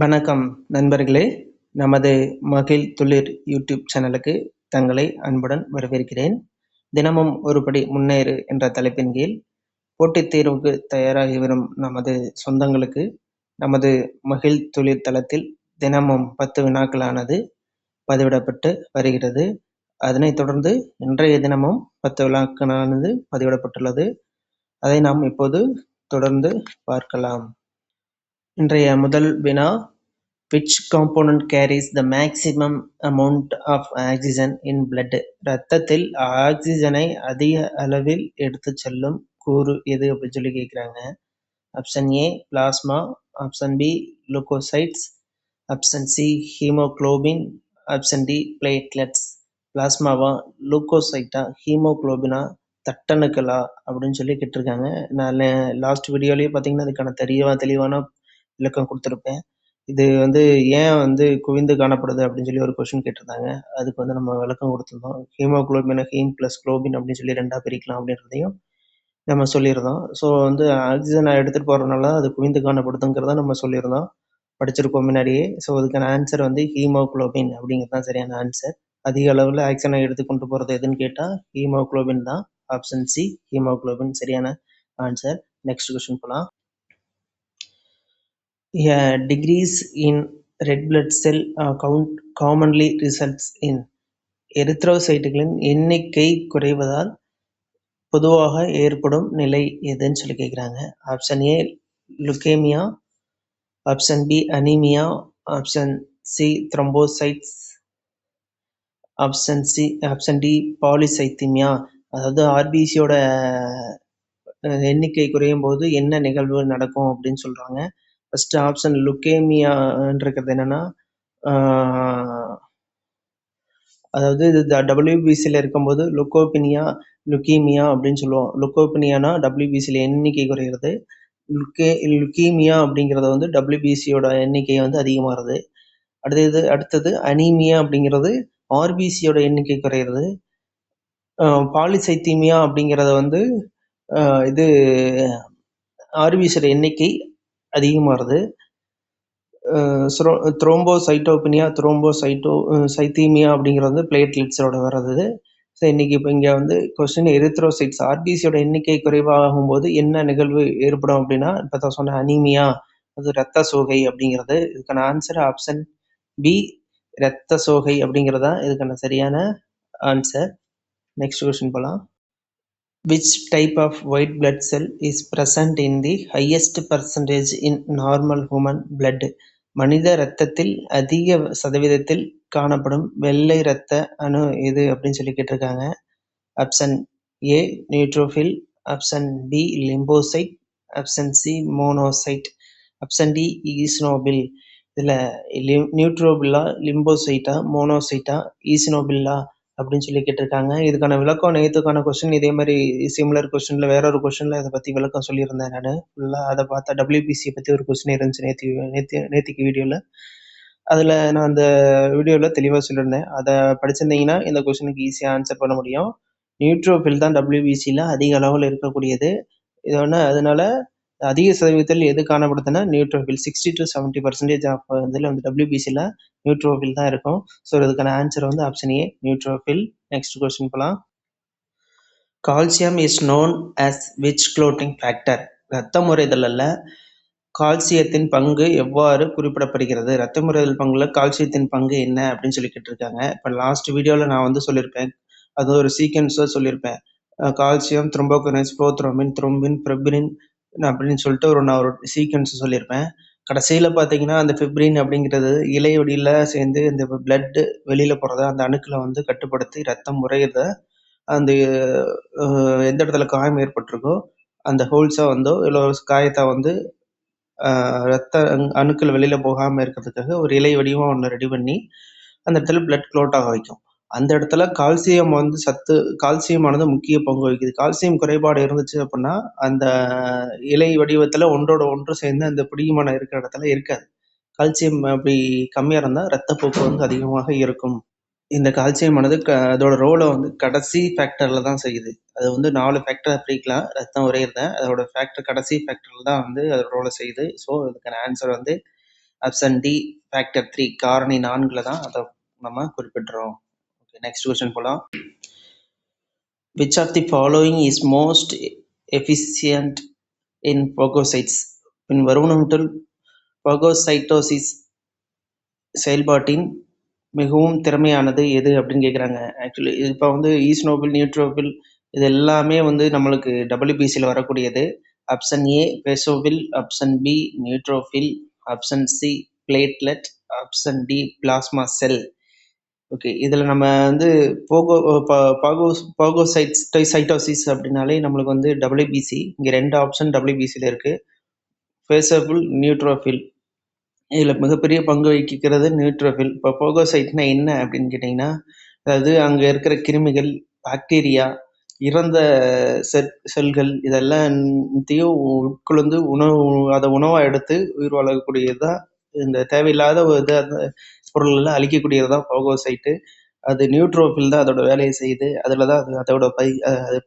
வணக்கம் நண்பர்களே. நமது மகிழ் துளிர் யூடியூப் சேனலுக்கு தங்களை அன்புடன் வரவேற்கிறேன். தினமும் ஒருபடி முன்னேறு என்ற தலைப்பின் கீழ் போட்டித் தேர்வுக்கு தயாராகி வரும் நமது சொந்தங்களுக்கு நமது மகிழ் துளிர் தளத்தில் தினமும் 10 வினாக்களானது பதிவிடப்பட்டு வருகிறது. அதனைத் தொடர்ந்து இன்றைய தினமும் 10 வினாக்களானது பதிவிடப்பட்டுள்ளது. அதை நாம் இப்போது தொடர்ந்து பார்க்கலாம். இன்றைய முதல் வினா, which component carries the maximum amount of oxygen in blood? இரத்தத்தில் ஆக்சிஜனை அதிக அளவில் எடுத்துச் செல்லும் கூறு எது அப்படின்னு சொல்லி கேட்குறாங்க. Option A plasma, option B leucocytes, option C haemoglobin, option D platelets. பிளாஸ்மாவா, லுகோசைட்டா, ஹீமோகுளோபினா, தட்டணுக்களா அப்படின்னு சொல்லி கேட்டிருக்காங்க. நான் லாஸ்ட் வீடியோலேயே பார்த்தீங்கன்னா அதுக்கான தெளிவான விளக்கம் கொடுத்துருப்பேன். இது ஏன் குவிந்து காணப்படுது அப்படின்னு சொல்லி ஒரு கொஸ்டின் கேட்டிருந்தாங்க. அதுக்கு நம்ம விளக்கம் கொடுத்துருந்தோம். ஹீமோகுளோபினை ஹீம் ப்ளஸ் குளோபின் அப்படின்னு சொல்லி 2ஆக பிரிக்கலாம் அப்படின்றதையும் நம்ம சொல்லியிருந்தோம். ஸோ ஆக்சிஜனை எடுத்துகிட்டு போகிறதுனால அது குவிந்து காணப்படுதுங்கிறத நம்ம சொல்லியிருந்தோம், படிச்சிருக்கோம் முன்னாடியே. ஸோ அதுக்கான ஆன்சர் ஹீமோகுளோபின் அப்படிங்கிறது தான் சரியான ஆன்சர். அதிக அளவில் ஆக்சிஜனை எடுத்து கொண்டு போகிறது எதுன்னு கேட்டால் ஹீமோகுளோபின் தான். ஆப்ஷன் சி ஹீமோகுளோபின் சரியான ஆன்சர். நெக்ஸ்ட் கொஸ்டின் போகலாம். A decrease in red blood cell count commonly results in எரித்ரோசைட்டுகளின் எண்ணிக்கை குறைவதால் பொதுவாக ஏற்படும் நிலை எதுன்னு சொல்லி கேட்குறாங்க. Option A leukaemia, option B anaemia, option C thrombocytes, option D polycythaemia. அதாவது ஆர்பிசியோட எண்ணிக்கை குறையும் போது என்ன நிகழ்வு நடக்கும் அப்படின்னு சொல்றாங்க. ஃபர்ஸ்ட் ஆப்ஷன் லுகேமியான்றது என்னன்னா, அதாவது இது டபிள்யூபிசியில் இருக்கும்போது லுகீமியா அப்படின்னு சொல்லுவோம். லுகோபினியானா டபிள்யூபிசியில் எண்ணிக்கை குறைகிறது. லுகீமியா அப்படிங்கிறது டபிள்யூபிசியோட எண்ணிக்கை அதிகமாகிறது. அடுத்தது அனீமியா அப்படிங்கிறது ஆர்பிசியோட எண்ணிக்கை குறைகிறது. பாலிசைத்தீமியா அப்படிங்கிறத இது ஆர்பிசியோட எண்ணிக்கை அதிகமாகிறது. த்ரோம்போசைத்தீமியா அப்படிங்கிறது பிளேட்லெட்ஸோட வர்றது. ஸோ இன்னைக்கு இப்போ இங்கே கொஸ்டின் எரித்ரோசைட்ஸ் ஆர்பிசியோட எண்ணிக்கை குறைவாகும் போது என்ன நிகழ்வு ஏற்படும் அப்படின்னா, இப்போ தான் சொன்ன அனீமியா, அது இரத்த சோகை அப்படிங்கிறது. இதுக்கான ஆன்சர் ஆப்ஷன் பி இரத்த சோகை அப்படிங்கிறதா இதுக்கான சரியான ஆன்சர். நெக்ஸ்ட் கொஸ்டின் போகலாம். Which type of white blood cell is present in the highest percentage in normal human blood? மனித இரத்தத்தில் அதிக சதவீதத்தில் காணப்படும் வெள்ளை இரத்த அணு எது அப்படின்னு சொல்லி கேட்டிருக்காங்க. Option A neutrophil, option B lymphocyte, option C monocyte, option D eosinophil. இதில் நியூட்ரோபில்லா, லிம்போசைட்டா, மோனோசைட்டா, ஈஸ்னோபில்லா அப்படின்னு சொல்லி கேட்டிருக்காங்க. இதுக்கான விளக்கம் நேற்றுக்கான கொஸ்டின் இதே மாதிரி சிமிலர் கொஸ்டின்ல வேற ஒரு கொஸ்டின்ல இதை பற்றி விளக்கம் சொல்லியிருந்தேன். நான் ஃபுல்லாக அதை பார்த்தா டபிள்யூபிசியை பற்றி ஒரு கொஸ்டின் இருந்துச்சு நேற்றுக்கு வீடியோவில். அதில் நான் அந்த வீடியோவில் தெளிவாக சொல்லியிருந்தேன். அதை படிச்சிருந்தீங்கன்னா இந்த கொஸ்டினுக்கு ஈஸியாக ஆன்சர் பண்ண முடியும். நியூட்ரோஃபில் தான் டபிள்யூபிசியில் அதிக அளவில் இருக்கக்கூடியது. இது அதனால அதிக சதவீதத்தில் எது காணப்படுதுன்னா நியூட்ரோஃபில். 60 to 70% ஆஃப் இதில் டபிள்யூபிசியில் நியூட்ரோஃபில் தான் இருக்கும். ஸோ இதுக்கான answer option A neutrophil. Next question போகலாம். Calcium is known as which clotting factor? இரத்த முறைதலில் கால்சியத்தின் பங்கு எவ்வாறு குறிப்பிடப்படுகிறது? இரத்த முறைதல் பங்குல கால்சியத்தின் பங்கு என்ன அப்படின்னு சொல்லி கேட்டிருக்காங்க. இப்போ லாஸ்ட் வீடியோவில் நான் சொல்லியிருப்பேன், அது ஒரு சீக்வன்ஸாக சொல்லியிருப்பேன். கால்சியம், த்ரோம்போகினேஸ், ப்ரோத்ரோம்பின், த்ரோம்பின், பிரெப்ரின் அப்படின்னு சொல்லிட்டு நான் ஒரு சீக்வன்ஸ் சொல்லியிருப்பேன். கடைசியில் பார்த்தீங்கன்னா அந்த ஃபிப்ரின் அப்படிங்கிறது இலையொடியில் சேர்ந்து இந்த பிளட்டு வெளியில் போகிறத அந்த அணுக்களை கட்டுப்படுத்தி ரத்தம் முறையிறத அந்த எந்த இடத்துல காயம் ஏற்பட்டிருக்கோ அந்த ஹோல்ஸை இல்லை காயத்தை ரத்த அணுக்கள் வெளியில் போகாமல் இருக்கிறதுக்காக ஒரு இலை வடிவம் ஒன்று ரெடி பண்ணி அந்த இடத்துல பிளட் க்ளோட் ஆக வைக்கும். அந்த இடத்துல கால்சியமானது முக்கிய பங்கு வகிக்குது. கால்சியம் குறைபாடு இருந்துச்சு அப்படின்னா அந்த இலை வடிவத்தில் ஒன்றோட ஒன்று சேர்ந்து அந்த பிடிமானம் இருக்கிற இடத்துல இருக்காது. கால்சியம் அப்படி கம்மியாக இருந்தால் ரத்தப்போக்கு அதிகமாக இருக்கும். இந்த கால்சியமானது அதோட ரோலை கடைசி ஃபேக்டரில் தான் செய்யுது. அது 4 ஃபேக்டரை பிரிக்கலாம். ரத்தம் உறையிறத அதோட ஃபேக்டர் கடைசி ஃபேக்டரில் தான் அதோட ரோலை செய்யுது. ஸோ இதுக்கான ஆன்சர் ஆப்ஷன் டி ஃபேக்டர் 3 காரணி 4ல தான் அதை நம்ம குறிப்பிடுறோம். ஓகே, நெக்ஸ்ட் கொஸ்டின் போகலாம். Which of the following is most efficient in phagocytes? பின்வருவனவற்றில் phagocytosis செயல்பாட்டின் மிகவும் திறமையானது எது அப்படின்னு கேட்குறாங்க. ஆக்சுவலி இப்போ வந்து ஈஸ்னோபில், நியூட்ரோபில் இது எல்லாமே வந்து நம்மளுக்கு டபிள்யூபிசியில் வரக்கூடியது. Option A basophil, option B neutrophil, option C platelet, option D plasma cell. Okay, இதில் நம்ம வந்து பாகோசைட்டோசிஸ் அப்படின்னாலே நம்மளுக்கு வந்து டபிள்யூபிசி, இங்கே 2 ஆப்ஷன் டபிள்யூபிசியில் இருக்குது. பேசபிள், நியூட்ரோஃபில். இதில் மிகப்பெரிய பங்கு வகிக்கிறது நியூட்ரோஃபில். இப்போ போகோசைட்னா என்ன அப்படின்னு கேட்டிங்கன்னா, அதாவது அங்கே இருக்கிற கிருமிகள், பாக்டீரியா, இறந்த செல்கள் இதெல்லாத்தையும் உட்கொழுந்து அதை உணவாக எடுத்து உயிர் வாழக்கூடியது தான். இந்த தேவையில்லாத பொருள்களை அழிக்கக்கூடியது தான் போகோசைட்டு. அது நியூட்ரோஃபில் தான் அதோட வேலையை செய்யுது. அதில் தான் அதோட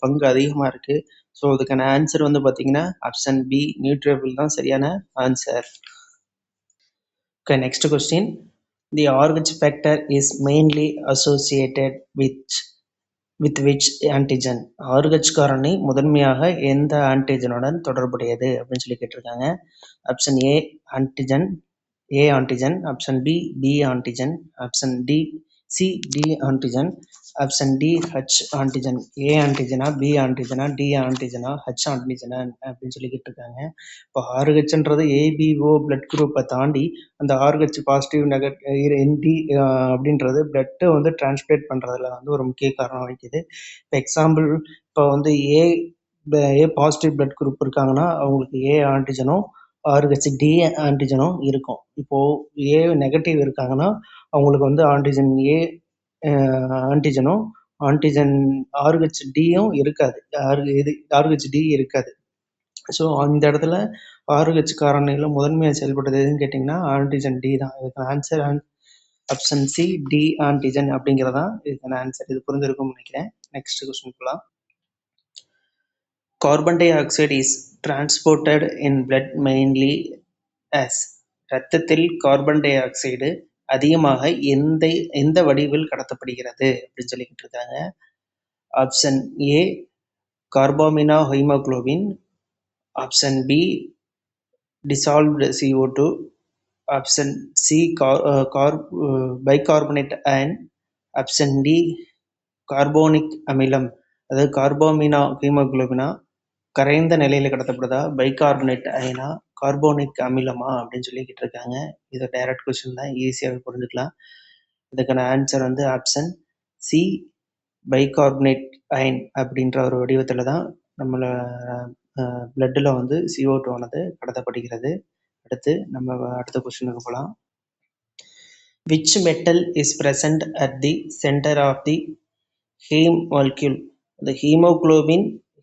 பங்கு அதிகமாக இருக்குது. ஸோ அதுக்கான ஆன்சர் வந்து பார்த்தீங்கன்னா ஆப்ஷன் பி நியூட்ரோஃபில் தான் சரியான answer. Okay, next question. The RH factor is mainly associated with which antigen? RH காரணி முதன்மையாக எந்த ஆன்டிஜனுடன் தொடர்புடையது அப்படின்னு சொல்லி கேட்டிருக்காங்க. Option A antigen, A antigen, option B antigen, option C D antigen, option D H antigen. A ஆன்டிஜனா, B ஆன்டிஜனா, D ஆன்டிஜனா, ஹச் ஆன்டிஜனா அப்படின்னு சொல்லி கேட்டிருக்காங்க. இப்போ ஆர்ஹெச்ன்றது ஏபிஓ பிளட் குரூப்பை தாண்டி அந்த ஆர்ஹெச் பாசிட்டிவ் நெகட்டிவ் என்டி அப்படின்றது பிளட்டை வந்து டிரான்ஸ்லேட் பண்ணுறதுல வந்து ஒரு முக்கிய காரணம் வகிக்குது. இப்போ எக்ஸாம்பிள், இப்போ வந்து ஏ பாசிட்டிவ் பிளட் குரூப் இருக்காங்கன்னா அவங்களுக்கு ஏ ஆன்டிஜனும் ஆர்ஹெச் டி ஆன்டிஜனும் இருக்கும். இப்போது ஏ நெகட்டிவ் இருக்காங்கன்னா அவங்களுக்கு வந்து ஆன்டிஜன் ஏ ஆன்டிஜனும் ஆன்டிஜன் ஆர்ஹெச் டியும் இருக்காது, ஆர்ஹெச் டி இருக்காது. ஸோ அந்த இடத்துல ஆர்ஹெச் காரணியில் முதன்மையாக செயல்படுறது எதுன்னு கேட்டிங்கன்னா ஆன்டிஜன் டி தான். இதுக்கான answer option C D antigen அப்படிங்கிறதான் இதுக்கான ஆன்சர். இது புரிஞ்சிருக்கும்னு நினைக்கிறேன். நெக்ஸ்ட் கொஸ்டின் போகலாம். Carbon dioxide is transported in blood mainly as. இரத்தத்தில் கார்பன் டை ஆக்சைடு அதிகமாக எந்த வடிவில் கடத்தப்படுகிறது அப்படின்னு சொல்லிக்கிட்டு இருக்காங்க. Option A carbamino haemoglobin, option B dissolved CO2, option C bicarbonate ion, option D carbonic அமிலம். அதாவது கார்பாமினா ஹீமோகுளோபினா கரைந்த நிலையில் கடத்தப்படுதா, பைகார்பனேட் அயனா, கார்போனிக் அமிலமா அப்படின்னு சொல்லிக்கிட்டு இருக்காங்க. இது டைரக்ட் கொஸ்டின் தான், ஈஸியாக புரிஞ்சுக்கலாம். இதுக்கான ஆன்சர் வந்து ஆப்ஷன் சி பைகார்பனேட் அயன் அப்படின்ற ஒரு வடிவத்தில் தான் நம்மளை பிளட்டில் வந்து CO2 ஆனது கடத்தப்படுகிறது. அடுத்து நம்ம அடுத்த கொஸ்டினுக்கு போகலாம். Which metal is present at the center of the heme molecule? The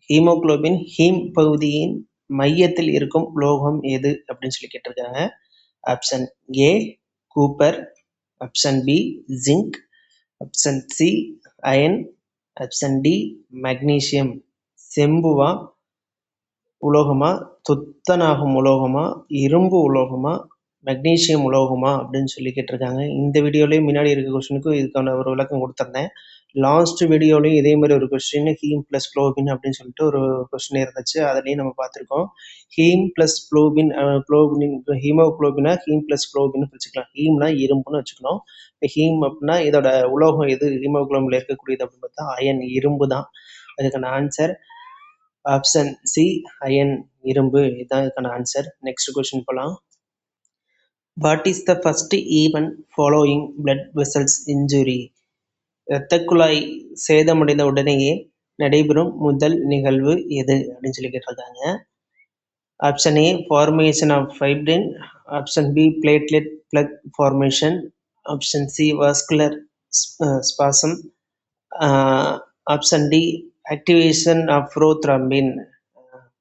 haemoglobin heme பகுதியின் மையத்தில் இருக்கும் உலோகம் எது அப்படின்னு சொல்லி கேட்டிருக்காங்க. Option A copper, option B zinc, option C iron, option D magnesium. செம்புவா உலோகமா, துத்தநாகம் உலோகமா, இரும்பு உலோகமா, மெக்னீசியம் உலோகமா அப்படின்னு சொல்லி கேட்டிருக்காங்க. இந்த வீடியோலேயும் முன்னாடி இருக்க கொஸ்டினுக்கும் இதுக்கான ஒரு விளக்கம் கொடுத்துருந்தேன். லாஸ்ட் வீடியோலையும் இதே மாதிரி ஒரு கொஸ்டின் ஹீம் பிளஸ் குளோபின் அப்படின்னு சொல்லிட்டு ஒரு கொஸ்டின் இருந்துச்சு. அதுலேயும் நம்ம பார்த்துருக்கோம். ஹீம் பிளஸ் குளோபின், ஹீமோகுளோபினா ஹீம் பிளஸ் குளோபின்னு வச்சுக்கலாம். ஹீம்னா இரும்புன்னு வச்சுக்கணும். இப்போ ஹீம் அப்படின்னா இதோட உலோகம் எது ஹீமோகுளோபின்ல இருக்கக்கூடியது அப்படின்னு பார்த்தா அயன், இரும்பு தான். அதுக்கான ஆன்சர் ஆப்ஷன் சி அயன், இரும்பு. இதுதான் இதுக்கான ஆன்சர். நெக்ஸ்ட் கொஸ்டின் போகலாம். What is the first event following blood vessels injury? இரத்த குழாய் சேதமடைந்த உடனேயே நடைபெறும் முதல் நிகழ்வு எது அப்படின்னு சொல்லி கேட்டிருக்காங்க. Option A formation of fibrin, option B platelet plug formation, option C vascular spasm, option D activation of prothrombin.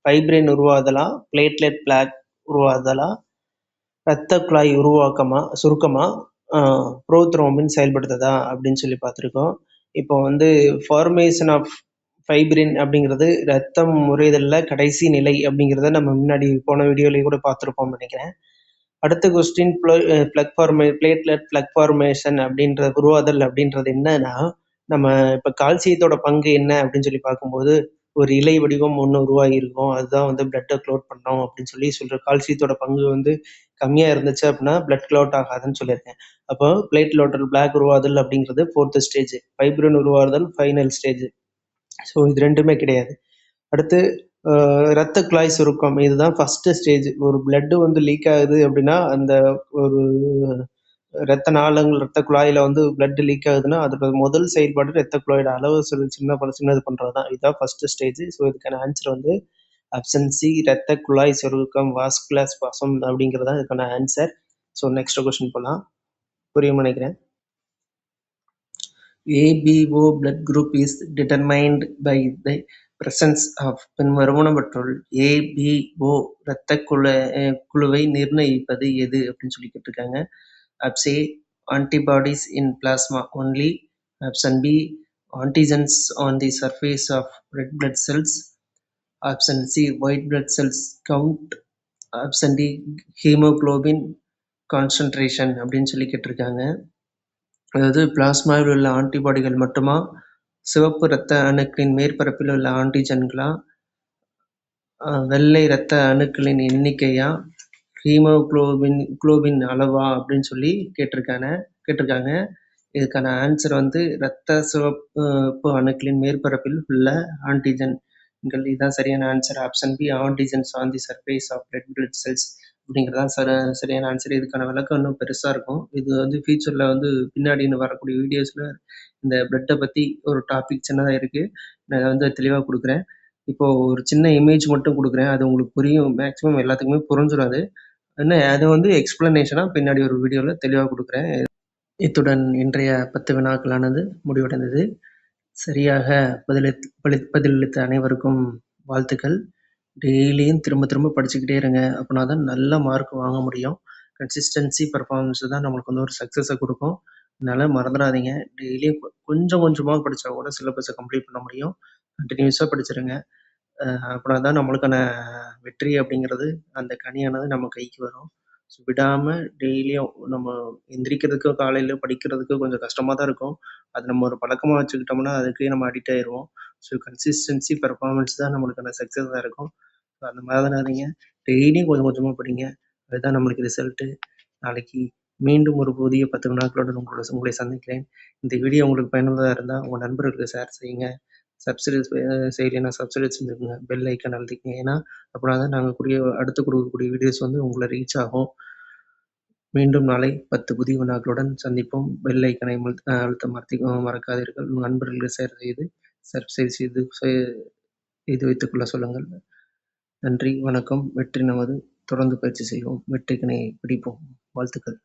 Fibrin உருவாதலா, பிளேட்லெட் பிளாக் உருவாதலா, இரத்த குழாய் சுருக்கமா, ப்ரோத்ரோம்பின் செயல்படுத்துதா அப்படின்னு சொல்லி பார்த்துருக்கோம். இப்போ வந்து ஃபார்மேஷன் ஆஃப் ஃபைப்ரின் அப்படிங்கிறது ரத்தம் முறைதலில் கடைசி நிலை அப்படிங்கிறத நம்ம முன்னாடி போன வீடியோலேயே கூட பார்த்துருப்போம்னு நினைக்கிறேன். அடுத்த கொஸ்டின் பிளேட்லெட் பிளக் ஃபார்மேஷன் அப்படின்ற உருவாதல் அப்படின்றது என்னன்னா, நம்ம இப்ப கால்சியத்தோட பங்கு என்ன அப்படின்னு சொல்லி பார்க்கும்போது, ஒரு இலை வடிவம் ஒண்ணு உருவாகியிருக்கும். அதுதான் வந்து பிளட்ட க்ளோட் பண்ணும் அப்படின்னு சொல்ற கால்சியத்தோட பங்கு வந்து கம்மியா இருந்துச்சு அப்படின்னா பிளட் க்ளோட் ஆகாதுன்னு சொல்லியிருக்கேன். அப்போ பிளேட்லெட்டல் பிளாக் உருவாதல் அப்படிங்கிறது 4th ஸ்டேஜ். ஃபைப்ரின் உருவாதல் ஃபைனல் ஸ்டேஜ். ஸோ இது 2மே கிடையாது. அடுத்து இரத்த குழாய் சுருக்கம். இதுதான் ஃபர்ஸ்ட் ஸ்டேஜ். ஒரு பிளட் வந்து லீக் ஆகுது அப்படின்னா, அந்த ஒரு இரத்த நாளங்கள், இரத்த குழாயில வந்து பிளட் லீக் ஆகுதுன்னா, அதோட முதல் செயல்பாடு இரத்த குழாயோட அளவு சின்னது பண்றது தான். இதுதான் ஃபர்ஸ்ட் ஸ்டேஜ். ஸோ இதுக்கான ஆன்சர் வந்து ஆப்ஷன் சி இரத்த குழாய் சுருக்கம் வாஸ்குலர் ஸ்பாசம் அப்படிங்கிறது தான் இதுக்கான ஆன்சர். ஸோ நெக்ஸ்ட் கொஸ்டின் போலாம். புரியும்னு நினைக்கிறேன். ABO blood group is determined by the presence of பின்வருவனவற்றுள் ABO இரத்த குழுவை நிர்ணயிப்பது எது அப்படின்னு சொல்லி கேட்டிருக்காங்க. Option A antibodies in plasma only. Option B antigens on the surface of red blood cells. Option C white blood cells count. Option D hemoglobin concentration அப்படின்னு சொல்லி கேட்டிருக்காங்க. அதாவது பிளாஸ்மாவில் உள்ள ஆன்டிபாடிகள் மட்டுமா, சிவப்பு இரத்த அணுக்களின் மேற்பரப்பில் உள்ள ஆன்டிஜன்களா, வெள்ளை இரத்த அணுக்களின் எண்ணிக்கையா, ஹீமோகுளோபின் அளவா அப்படின்னு சொல்லி கேட்டிருக்காங்க. இதுக்கான ஆன்சர் வந்து இரத்த சிவப்பு அணுக்களின் மேற்பரப்பில் உள்ள ஆன்டிஜன்கள். இதுதான் சரியான answer. Option B antigens on the surface of red blood cells அப்படிங்கிறது தான் சரியான ஆன்சர். இதுக்கான விளக்கம் இன்னும் பெருசாக இருக்கும். இது வந்து ஃபியூச்சரில் வந்து பின்னாடின்னு வரக்கூடிய வீடியோஸில் இந்த பிளட்டை பற்றி ஒரு டாபிக் சின்னதாக இருக்குது. நான் வந்து தெளிவாக கொடுக்குறேன். இப்போது ஒரு சின்ன இமேஜ் மட்டும் கொடுக்குறேன். அது உங்களுக்கு புரியும். மேக்ஸிமம் எல்லாத்துக்குமே புரிஞ்சிடும் அது. அது வந்து எக்ஸ்பிளனேஷனாக பின்னாடி ஒரு வீடியோவில் தெளிவாக கொடுக்குறேன். இத்துடன் இன்றைய 10 வினாக்களானது முடிவடைந்தது. சரியாக பதிலளித்த அனைவருக்கும் வாழ்த்துக்கள். டெய்லியும் திரும்ப திரும்ப படிச்சுக்கிட்டே இருங்க. அப்படின்னா தான் நல்ல மார்க் வாங்க முடியும். கன்சிஸ்டன்சி பர்ஃபார்மன்ஸ் தான் நம்மளுக்கு வந்து ஒரு சக்ஸஸை கொடுக்கும். அதனால் மறந்துடாதீங்க. டெய்லியும் கொஞ்சம் கொஞ்சமாக படித்தா கூட சிலபஸை கம்ப்ளீட் பண்ண முடியும். கண்டினியூஸாக படிச்சிருங்க. அப்படின்னா தான் நம்மளுக்கான வெற்றி அப்படிங்கிறது, அந்த கனியானது நம்ம கைக்கு வரும். ஸோ விடாமல் டெய்லியும் நம்ம எந்திரிக்கிறதுக்கு காலையில் படிக்கிறதுக்கு கொஞ்சம் கஷ்டமாக தான் இருக்கும். அது நம்ம ஒரு பழக்கமாக வச்சுக்கிட்டோம்னா அதுக்கே நம்ம அடிக்ட் ஆயிடுவோம். ஸோ கன்சிஸ்டன்சி பர்ஃபார்மன்ஸ் தான் நம்மளுக்கான சக்ஸஸாக இருக்கும். ஸோ அந்த மறந்துடாதீங்க. டெய்லியும் கொஞ்சம் கொஞ்சமாக படிங்க. அதுதான் நம்மளுக்கு ரிசல்ட்டு. நாளைக்கு மீண்டும் ஒரு புதிய 10 வினாக்களுடன் உங்களை சந்திக்கிறேன். இந்த வீடியோ உங்களுக்கு பயனுள்ளதாக இருந்தால் உங்கள் நண்பர்களுக்கு ஷேர் செய்யுங்க. சப்ஸ்கிரைப் செய்யலைன்னா சப்ஸ்கிரைப் செஞ்சுக்கோங்க. பெல் ஐக்கான் அழுத்திக்கங்க. ஏன்னா அப்படின்னா தான் நாங்கள் அடுத்து கொடுக்கக்கூடிய வீடியோஸ் வந்து உங்களை ரீச் ஆகும். மீண்டும் நாளை 10 புதிய வினாக்களுடன் சந்திப்போம். பெல் ஐக்கனை அழுத்த மறக்காதீர்கள். உங்கள் நண்பர்களுக்கு ஷேர் செய்து சப்ஸ்கிரைப் செய்து வைத்துக்கொள்ள சொல்லுங்கள். நன்றி, வணக்கம். வெற்றி நமது. தொடர்ந்து பயிற்சி செய்வோம். வெற்றிக்கினை பிடிப்போம். வாழ்த்துக்கள்.